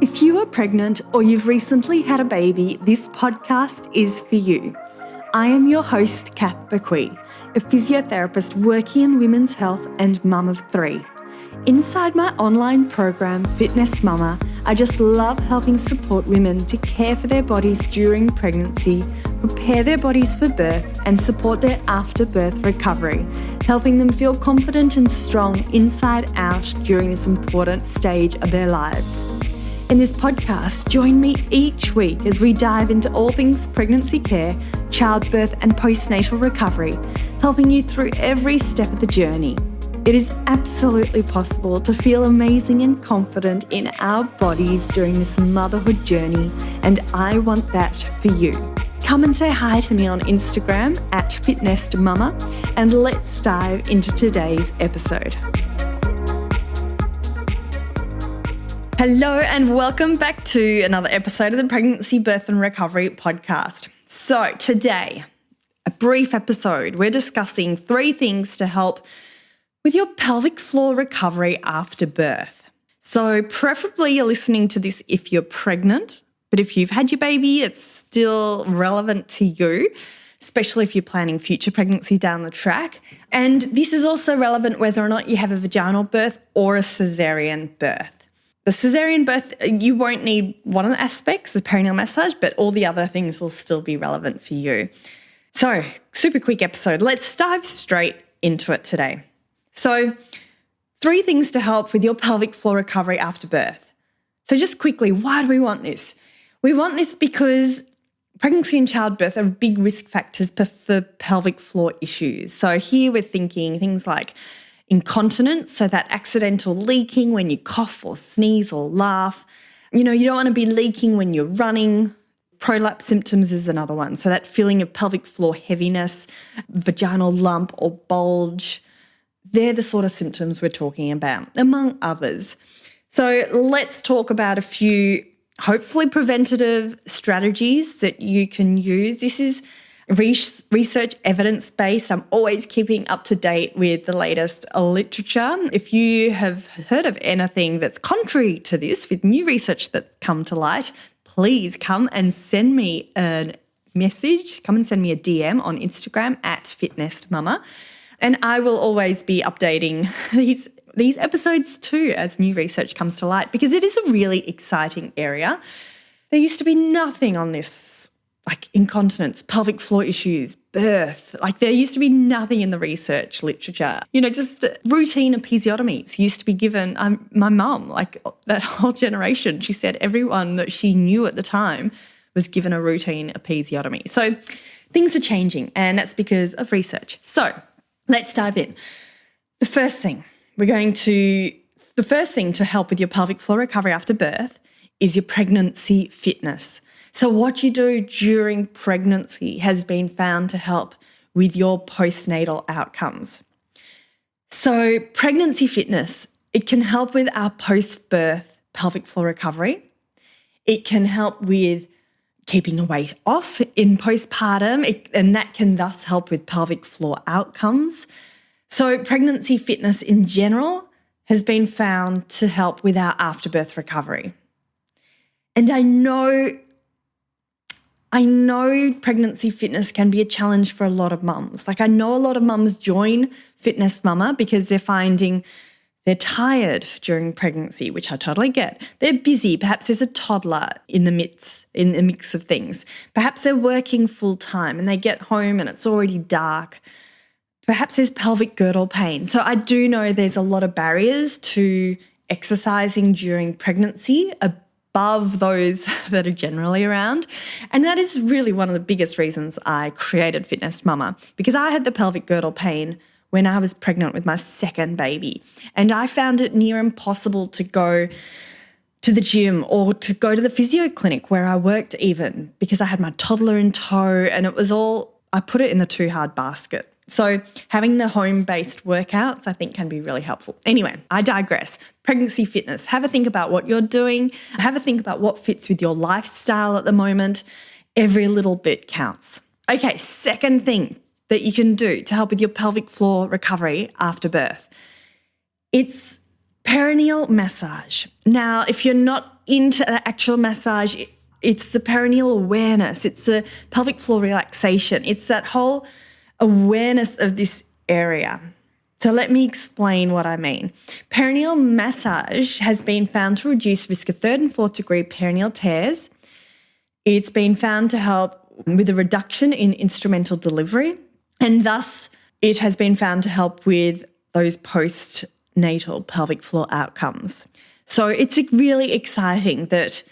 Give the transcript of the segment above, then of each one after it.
If you are pregnant or you've recently had a baby, this podcast is for you. I am your host, Kath Bequee, a physiotherapist working in women's health and mum of three. Inside my online program, Fitness Mama, I just love helping support women to care for their bodies during pregnancy, prepare their bodies for birth, and support their after-birth recovery, helping them feel confident and strong inside out during this important stage of their lives. In this podcast, join me each week as we dive into all things pregnancy care, childbirth and postnatal recovery, helping you through every step of the journey. It is absolutely possible to feel amazing and confident in our bodies during this motherhood journey, and I want that for you. Come and say hi to me on Instagram @fitnessmama, and let's dive into today's episode. Hello and welcome back to another episode of the Pregnancy, Birth and Recovery podcast. So today, a brief episode, we're discussing 3 things to help with your pelvic floor recovery after birth. So preferably you're listening to this if you're pregnant, but if you've had your baby, it's still relevant to you, especially if you're planning future pregnancy down the track. And this is also relevant whether or not you have a vaginal birth or a cesarean birth. The cesarean birth, you won't need one of the aspects, the perineal massage, but all the other things will still be relevant for you. So, super quick episode. Let's dive straight into it today. So, 3 things to help with your pelvic floor recovery after birth. So just quickly, why do we want this? We want this because pregnancy and childbirth are big risk factors for pelvic floor issues. So here we're thinking things like incontinence, so that accidental leaking when you cough or sneeze or laugh. You don't want to be leaking when you're running. Prolapse symptoms is another one. So that feeling of pelvic floor heaviness, vaginal lump or bulge, they're the sort of symptoms we're talking about, among others. So let's talk about a few hopefully preventative strategies that you can use. This is research evidence-based. I'm always keeping up to date with the latest literature. If you have heard of anything that's contrary to this, with new research that's come to light, please come and send me a message. Come and send me a DM on Instagram @fitnessmama. And I will always be updating these episodes too as new research comes to light, because it is a really exciting area. There used to be nothing on this, like incontinence, pelvic floor issues, birth. Like there used to be nothing in the research literature. Just routine episiotomies used to be given. My mum, like that whole generation, she said everyone that she knew at the time was given a routine episiotomy. So things are changing, and that's because of research. So let's dive in. The first thing to help with your pelvic floor recovery after birth is your pregnancy fitness. So what you do during pregnancy has been found to help with your postnatal outcomes. So pregnancy fitness, it can help with our post-birth pelvic floor recovery. It can help with keeping the weight off in postpartum, and that can thus help with pelvic floor outcomes. So pregnancy fitness in general has been found to help with our afterbirth recovery. And I know pregnancy fitness can be a challenge for a lot of mums. Like I know a lot of mums join Fitness Mama because they're finding they're tired during pregnancy, which I totally get. They're busy. Perhaps there's a toddler in the mix of things. Perhaps they're working full time and they get home and it's already dark. Perhaps there's pelvic girdle pain. So I do know there's a lot of barriers to exercising during pregnancy above those that are generally around. And that is really one of the biggest reasons I created Fitness Mama, because I had the pelvic girdle pain when I was pregnant with my second baby. And I found it near impossible to go to the gym or to go to the physio clinic where I worked even, because I had my toddler in tow and I put it in the too hard basket. So having the home-based workouts, I think, can be really helpful. Anyway, I digress. Pregnancy fitness. Have a think about what you're doing. Have a think about what fits with your lifestyle at the moment. Every little bit counts. Okay, second thing that you can do to help with your pelvic floor recovery after birth. It's Perineal massage. Now, if you're not into the actual massage, it's the perineal awareness. It's the pelvic floor relaxation. It's that whole awareness of this area. So let me explain what I mean. Perineal massage has been found to reduce risk of 3rd and 4th degree perineal tears. It's been found to help with a reduction in instrumental delivery, and thus it has been found to help with those postnatal pelvic floor outcomes. So it's really exciting that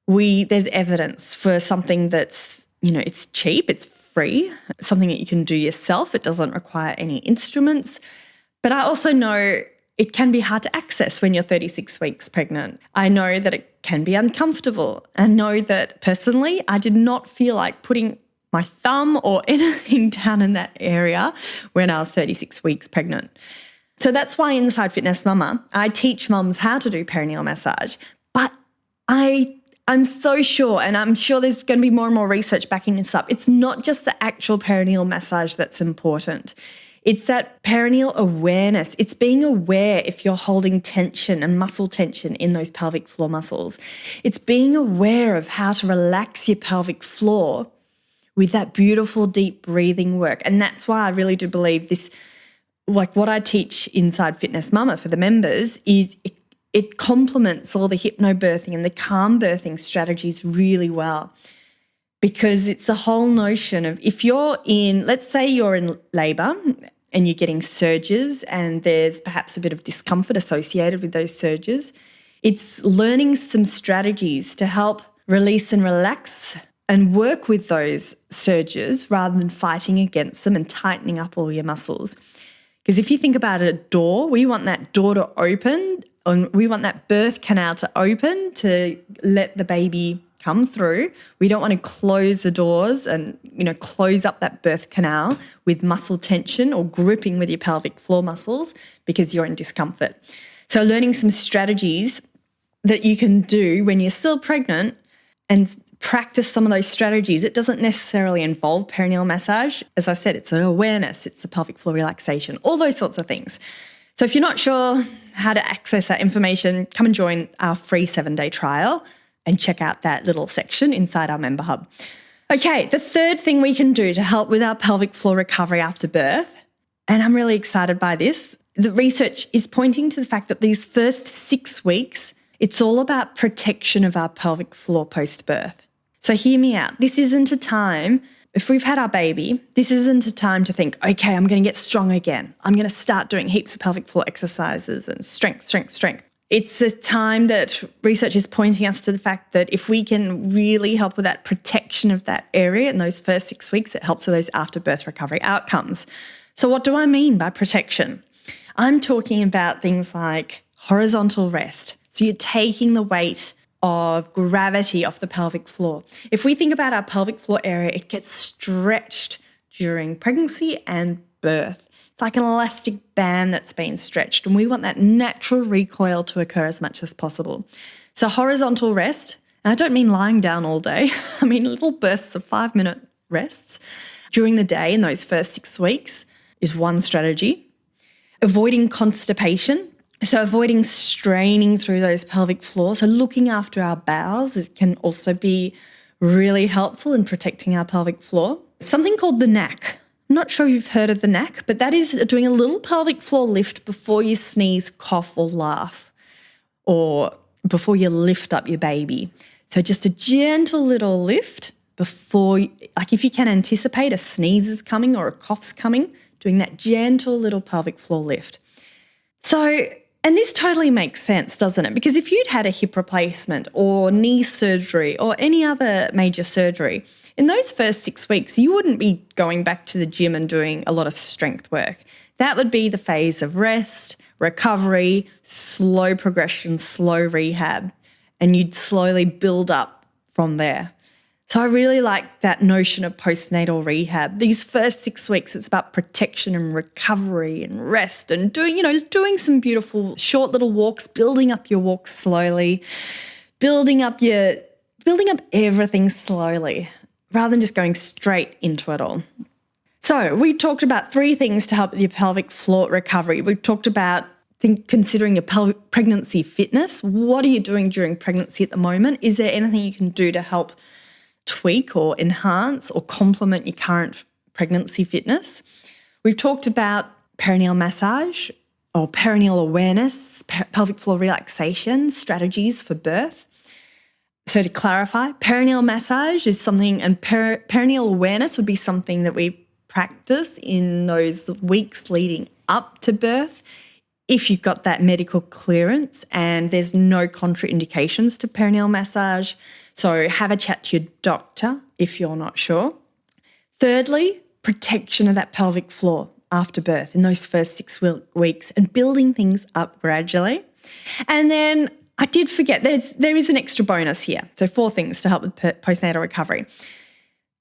there's evidence for something that's, it's cheap, it's free, something that you can do yourself. It doesn't require any instruments. But I also know it can be hard to access when you're 36 weeks pregnant. I know that it can be uncomfortable. I know that personally, I did not feel like putting my thumb or anything down in that area when I was 36 weeks pregnant. So that's why inside Fitness Mama, I teach mums how to do perineal massage. But I'm so sure, and I'm sure there's going to be more and more research backing this up, it's not just the actual perineal massage that's important. It's that perineal awareness. It's being aware if you're holding tension and muscle tension in those pelvic floor muscles. It's being aware of how to relax your pelvic floor with that beautiful deep breathing work. And that's why I really do believe this, like what I teach inside Fitness Mama for the members, is it complements all the hypnobirthing and the calm birthing strategies really well. Because it's the whole notion of if you're let's say you're in labour and you're getting surges and there's perhaps a bit of discomfort associated with those surges, it's learning some strategies to help release and relax and work with those surges rather than fighting against them and tightening up all your muscles. Because if you think about a door, we want that door to open, and we want that birth canal to open to let the baby come through. We don't want to close the doors and, close up that birth canal with muscle tension or gripping with your pelvic floor muscles because you're in discomfort. So learning some strategies that you can do when you're still pregnant and practice some of those strategies. It doesn't necessarily involve perineal massage. As I said, it's an awareness, it's a pelvic floor relaxation, all those sorts of things. So if you're not sure how to access that information, come and join our free 7-day trial and check out that little section inside our member hub. Okay, the third thing we can do to help with our pelvic floor recovery after birth, and I'm really excited by this, the research is pointing to the fact that these first 6 weeks, it's all about protection of our pelvic floor post-birth. So hear me out. This isn't a time, if we've had our baby, this isn't a time to think, okay, I'm going to get strong again. I'm going to start doing heaps of pelvic floor exercises and strength. It's a time that research is pointing us to the fact that if we can really help with that protection of that area in those first 6 weeks, it helps with those after-birth recovery outcomes. So what do I mean by protection? I'm talking about things like horizontal rest. So you're taking the weight of gravity off the pelvic floor. If we think about our pelvic floor area, it gets stretched during pregnancy and birth. It's like an elastic band that's been stretched, and we want that natural recoil to occur as much as possible. So horizontal rest, and I don't mean lying down all day. I mean little bursts of 5-minute rests during the day in those first 6 weeks is one strategy. Avoiding constipation. So avoiding straining through those pelvic floors. So looking after our bowels, it can also be really helpful in protecting our pelvic floor. Something called the knack. I'm not sure if you've heard of the knack, but that is doing a little pelvic floor lift before you sneeze, cough or laugh, or before you lift up your baby. So just a gentle little lift before, like if you can anticipate a sneeze is coming or a cough's coming, doing that gentle little pelvic floor lift. So, and this totally makes sense, doesn't it? Because if you'd had a hip replacement or knee surgery or any other major surgery, in those first 6 weeks, you wouldn't be going back to the gym and doing a lot of strength work. That would be the phase of rest, recovery, slow progression, slow rehab, and you'd slowly build up from there. So I really like that notion of postnatal rehab. These first 6 weeks, it's about protection and recovery and rest and doing some beautiful short little walks, building up your walks slowly, building up everything slowly rather than just going straight into it all. So we talked about 3 things to help with your pelvic floor recovery. We talked about considering your pregnancy fitness. What are you doing during pregnancy at the moment? Is there anything you can do to help tweak or enhance or complement your current pregnancy fitness? We've talked about perineal massage or perineal awareness, pelvic floor relaxation, strategies for birth. So to clarify, perineal massage is something, and perineal awareness would be something that we practice in those weeks leading up to birth if you've got that medical clearance and there's no contraindications to perineal massage. So have a chat to your doctor if you're not sure. Thirdly, protection of that pelvic floor after birth in those first 6 weeks and building things up gradually. And then I did forget, there is an extra bonus here. So 4 things to help with postnatal recovery.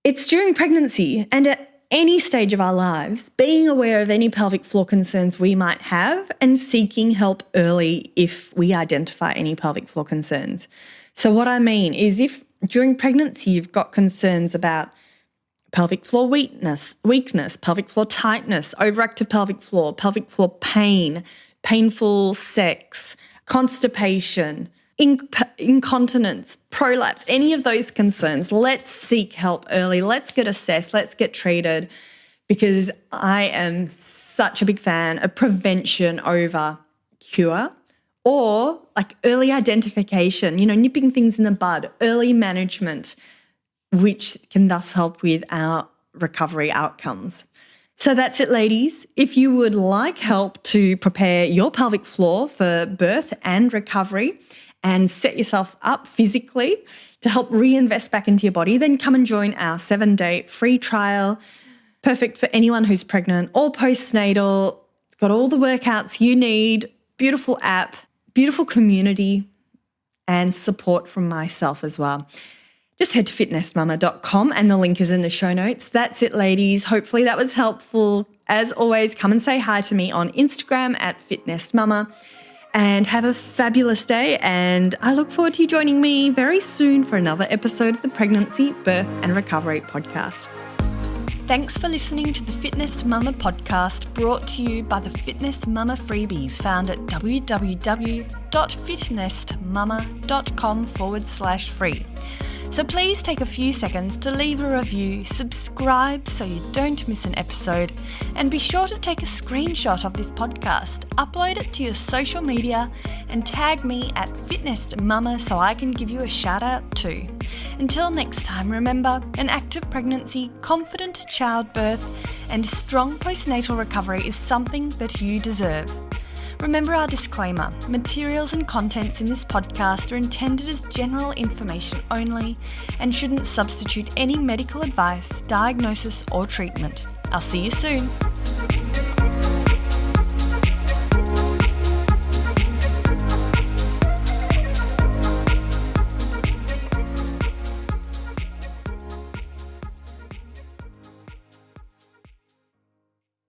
It's during pregnancy and at any stage of our lives, being aware of any pelvic floor concerns we might have and seeking help early if we identify any pelvic floor concerns. So what I mean is if during pregnancy you've got concerns about pelvic floor weakness, pelvic floor tightness, overactive pelvic floor pain, painful sex, constipation, incontinence, prolapse, any of those concerns, let's seek help early. Let's get assessed. Let's get treated, because I am such a big fan of prevention over cure, or like early identification, nipping things in the bud, early management, which can thus help with our recovery outcomes. So that's it, ladies. If you would like help to prepare your pelvic floor for birth and recovery and set yourself up physically to help reinvest back into your body, then come and join our 7-day free trial. Perfect for anyone who's pregnant or postnatal. It's got all the workouts you need, beautiful app, beautiful community, and support from myself as well. Just head to fitnessmama.com and the link is in the show notes. That's it, ladies. Hopefully that was helpful. As always, come and say hi to me on Instagram at fitnessmama, and have a fabulous day. And I look forward to you joining me very soon for another episode of the Pregnancy, Birth and Recovery podcast. Thanks for listening to the Fitness Mama podcast, brought to you by the Fitness Mama freebies found at www.fitnessmama.com/free. So please take a few seconds to leave a review, subscribe so you don't miss an episode, and be sure to take a screenshot of this podcast, upload it to your social media, and tag me at fitnessmama so I can give you a shout out too. Until next time, remember, an active pregnancy, confident childbirth, and strong postnatal recovery is something that you deserve. Remember our disclaimer: materials and contents in this podcast are intended as general information only and shouldn't substitute any medical advice, diagnosis, or treatment. I'll see you soon.